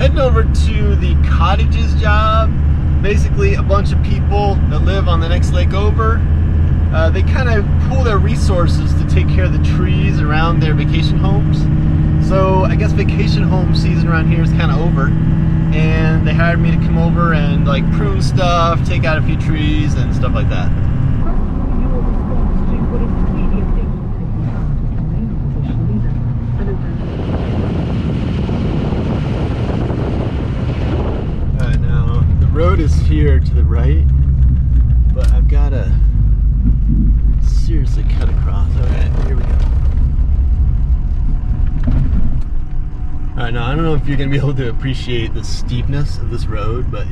Heading over to the Cottages job. Basically a bunch of people that live on the next lake over. They kind of pool their resources to take care of the trees around their vacation homes. So I guess vacation home season around here is kind of over. And they hired me to come over and like prune stuff, take out a few trees and stuff like that. Road is here to the right, but I've got to seriously cut across. Alright, here we go. Alright, now I don't know if you're going to be able to appreciate the steepness of this road, but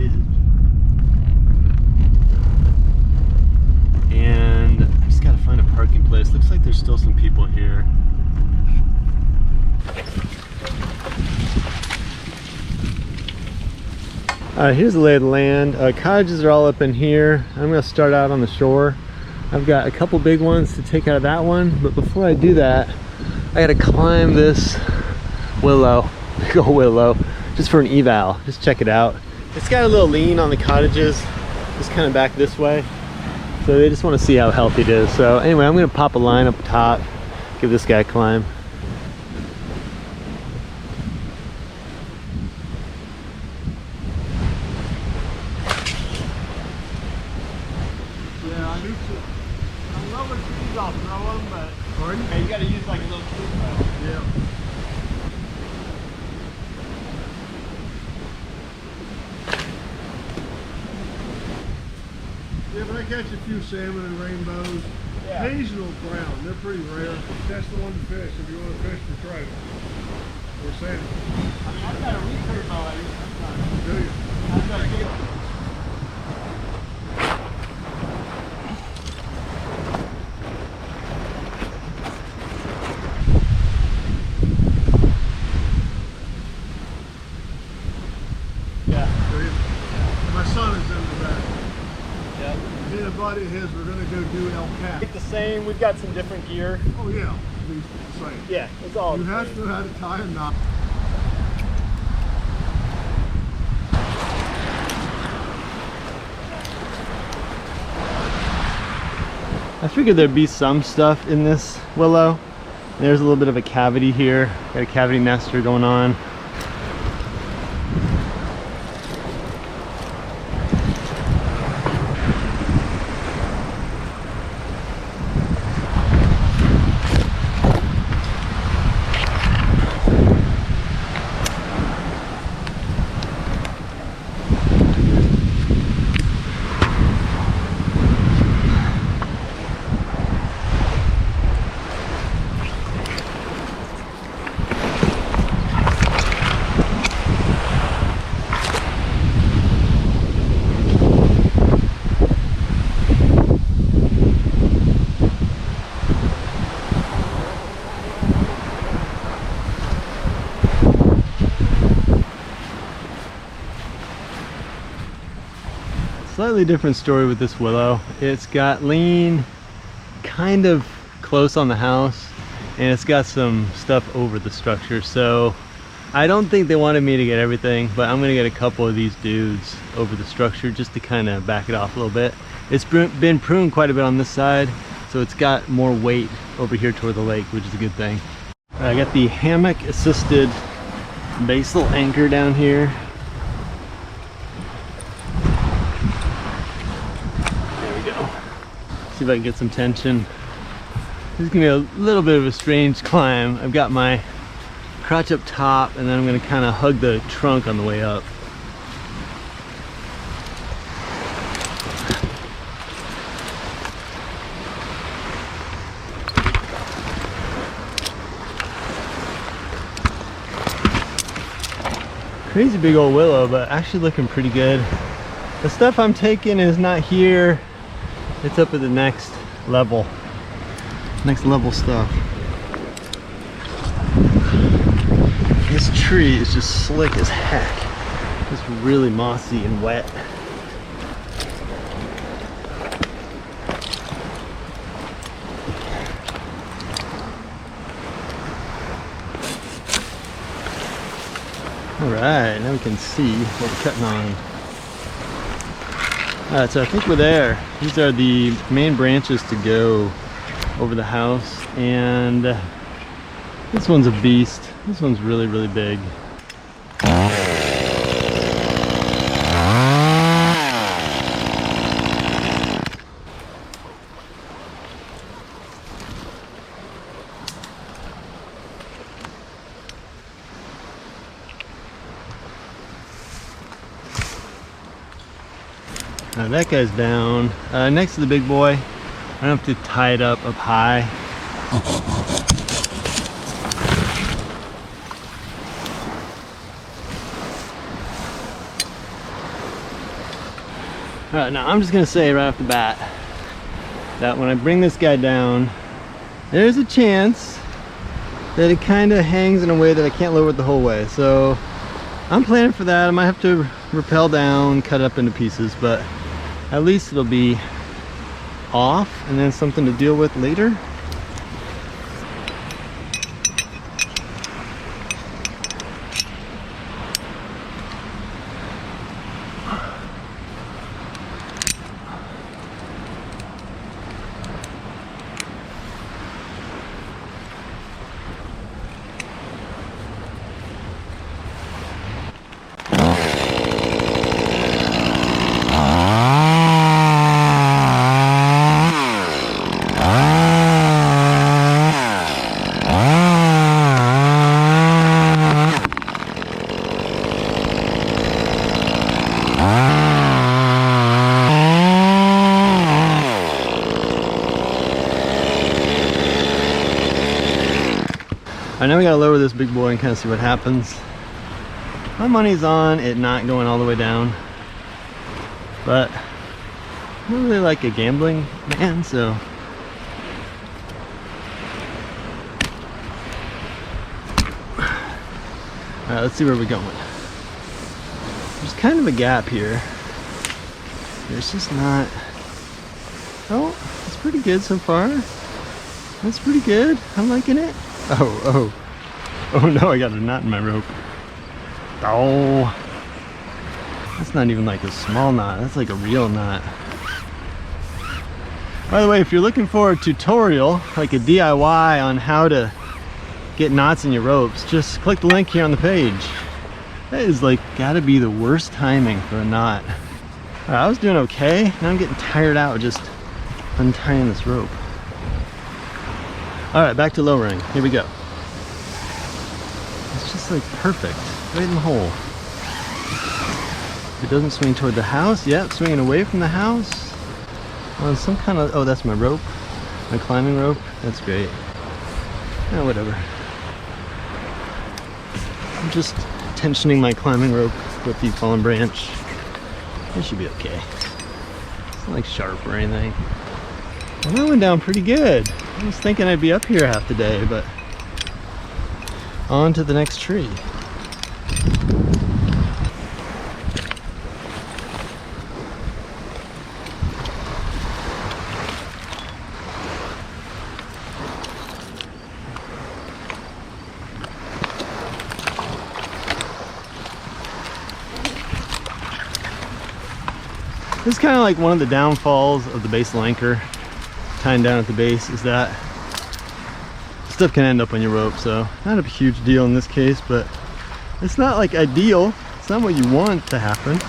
and I just got to find a parking place. Looks like there's still some people here. Here's the lay of the land. Cottages are all up in here. I'm going to start out on the shore. I've got a couple big ones to take out of that one, but before I do that, I got to climb this willow, big old willow, just for an eval. Just check it out. It's got a little lean on the cottages, just kind of back this way. So they just want to see how healthy it is. So anyway, I'm going to pop a line up top, give this guy a climb. I'll throw them, but pardon? Yeah, you gotta use like a little tree throw. Yeah. Yeah, but I catch a few salmon and rainbows. Yeah. Occasional brown, they're pretty rare. That's the one to fish if you want to fish for trout or salmon. I mean, I've got a recurve bow I use sometimes. Do you? I've got a deal. A buddy of his, we're going to go do El Cap. It's the same, we've got some different gear. Oh yeah, it's the same. Yeah, it's all you have to know how to tie a knot. I figured there'd be some stuff in this willow. There's a little bit of a cavity here. Got a cavity nester going on. Slightly different story with this willow. It's got lean kind of close on the house, and it's got some stuff over the structure. So I don't think they wanted me to get everything, but I'm gonna get a couple of these dudes over the structure just to kind of back it off a little bit. It's been pruned quite a bit on this side, so it's got more weight over here toward the lake, which is a good thing. I got the hammock assisted basal anchor down here. See if I can get some tension. This is gonna be a little bit of a strange climb. I've got my crotch up top, and then I'm gonna kind of hug the trunk on the way up. Crazy big old willow, but actually looking pretty good. The stuff I'm taking is not here. It's up at the next level stuff. This tree is just slick as heck. It's really mossy and wet. All right, now we can see what we're cutting on. All right, so I think we're there. These are the main branches to go over the house, and this one's a beast. This one's really, really big. That guy's down. Next to the big boy, I don't have to tie it up high. Alright, now I'm just gonna say right off the bat that when I bring this guy down, there's a chance that it kind of hangs in a way that I can't lower it the whole way. So I'm planning for that. I might have to rappel down, cut it up into pieces, but at least it'll be off and then something to deal with later. Alright, now we gotta lower this big boy and kind of see what happens. My money's on it not going all the way down, but I'm not really like a gambling man, so alright, let's see where we're going. There's kind of a gap here. There's just not. Oh, it's pretty good so far. That's pretty good. I'm liking it. Oh no, I got a knot in my rope. Oh, that's not even like a small knot, that's like a real knot. By the way, if you're looking for a tutorial, like a DIY on how to get knots in your ropes, just click the link here on the page. That is like gotta be the worst timing for a knot. All right, I was doing okay, now I'm getting tired out just untying this rope. All right, back to lowering. Here we go. It's just like perfect, right in the hole. It doesn't swing toward the house. Yep, swinging away from the house. On some kind of, oh, that's my rope, my climbing rope. That's great. Yeah, whatever. I'm just tensioning my climbing rope with the fallen branch. It should be okay. It's not like sharp or anything. Well, that went down pretty good. I was thinking I'd be up here half the day, but on to the next tree. This is kind of like one of the downfalls of the basal anchor. Tying down at the base is that stuff can end up on your rope, so not a huge deal in this case, but it's not like ideal. It's not what you want to happen.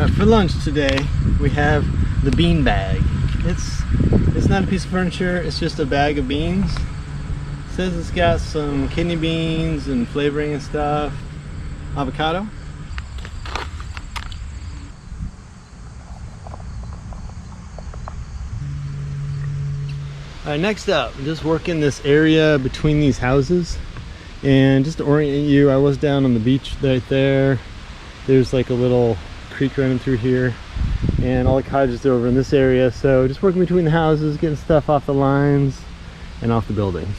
For lunch today, we have the bean bag. It's not a piece of furniture, it's just a bag of beans. It says it's got some kidney beans and flavoring and stuff. Avocado. Alright, next up, I'm just working this area between these houses. And just to orient you, I was down on the beach right there. There's like a little creek running through here. And all the cottages are over in this area. So just working between the houses, getting stuff off the lines and off the buildings.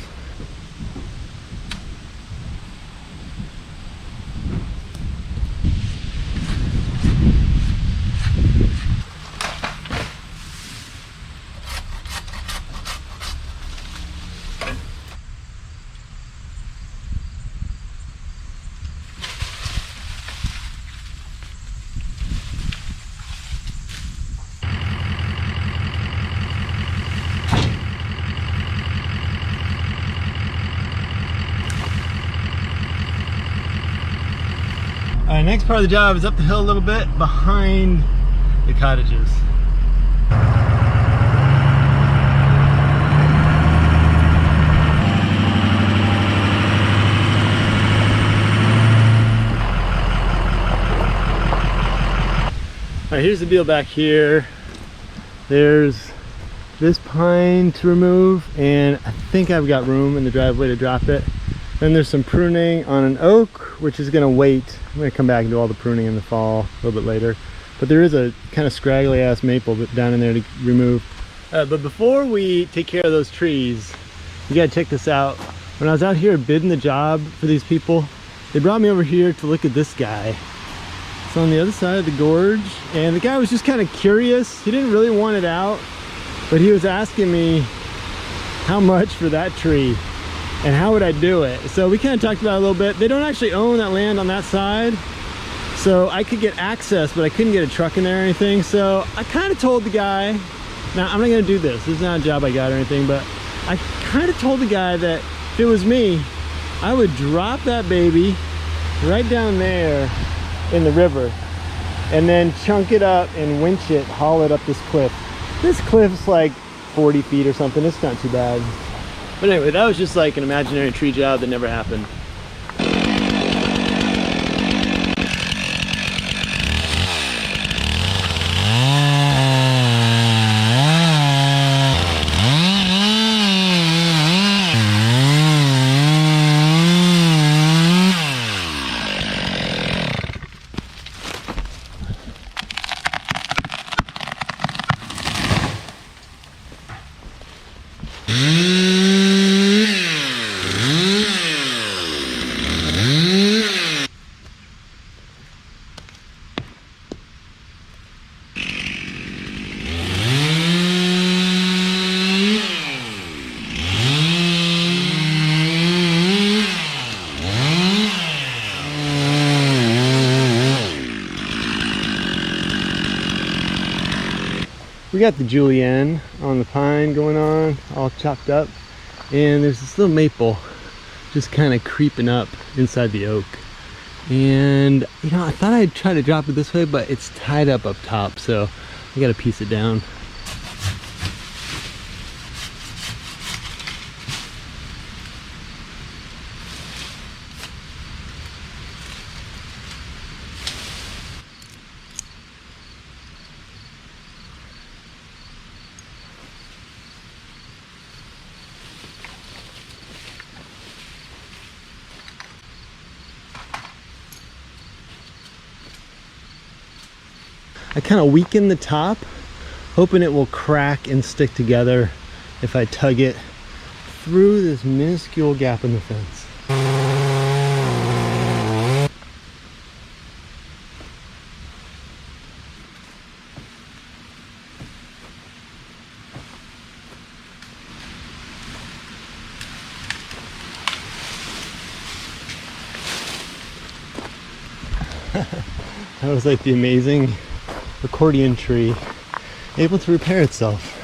Alright, next part of the job is up the hill a little bit behind the cottages. Alright, here's the deal back here. There's this pine to remove, and I think I've got room in the driveway to drop it. Then there's some pruning on an oak, which is gonna wait. I'm gonna come back and do all the pruning in the fall a little bit later. But there is a kind of scraggly ass maple down in there to remove. But before we take care of those trees, you gotta check this out. When I was out here bidding the job for these people, they brought me over here to look at this guy. It's on the other side of the gorge, and the guy was just kind of curious. He didn't really want it out, but he was asking me how much for that tree. And how would I do it? So we kind of talked about it a little bit. They don't actually own that land on that side. So I could get access, but I couldn't get a truck in there or anything. So I kind of told the guy, now I'm not gonna do this. This is not a job I got or anything, but I kind of told the guy that if it was me, I would drop that baby right down there in the river and then chunk it up and winch it, haul it up this cliff. This cliff's like 40 feet or something. It's not too bad. But anyway, that was just like an imaginary tree job that never happened. We got the julienne on the pine going on, all chopped up, and there's this little maple just kind of creeping up inside the oak. And you know, I thought I'd try to drop it this way, but it's tied up top, so I gotta piece it down. I kind of weaken the top, hoping it will crack and stick together if I tug it through this minuscule gap in the fence. That was like the amazing accordion tree, able to repair itself.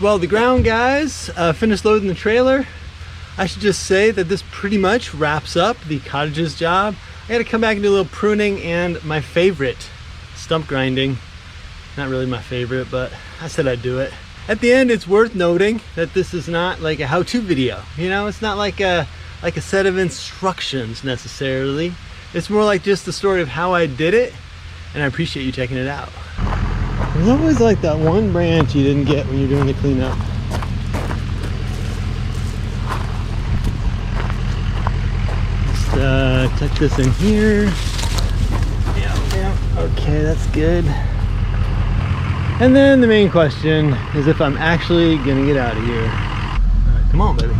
swell the ground, guys. Finished loading the trailer. I should just say that this pretty much wraps up the Cottages job. I gotta come back and do a little pruning and my favorite, stump grinding. Not really my favorite, but I said I'd do it. At the end, it's worth noting that this is not like a how-to video. You know, it's not like a set of instructions necessarily. It's more like just the story of how I did it, and I appreciate you checking it out. There's always like that one branch you didn't get when you're doing the cleanup. Just tuck this in here. Yeah, okay, that's good. And then the main question is if I'm actually gonna get out of here. All right, come on, baby.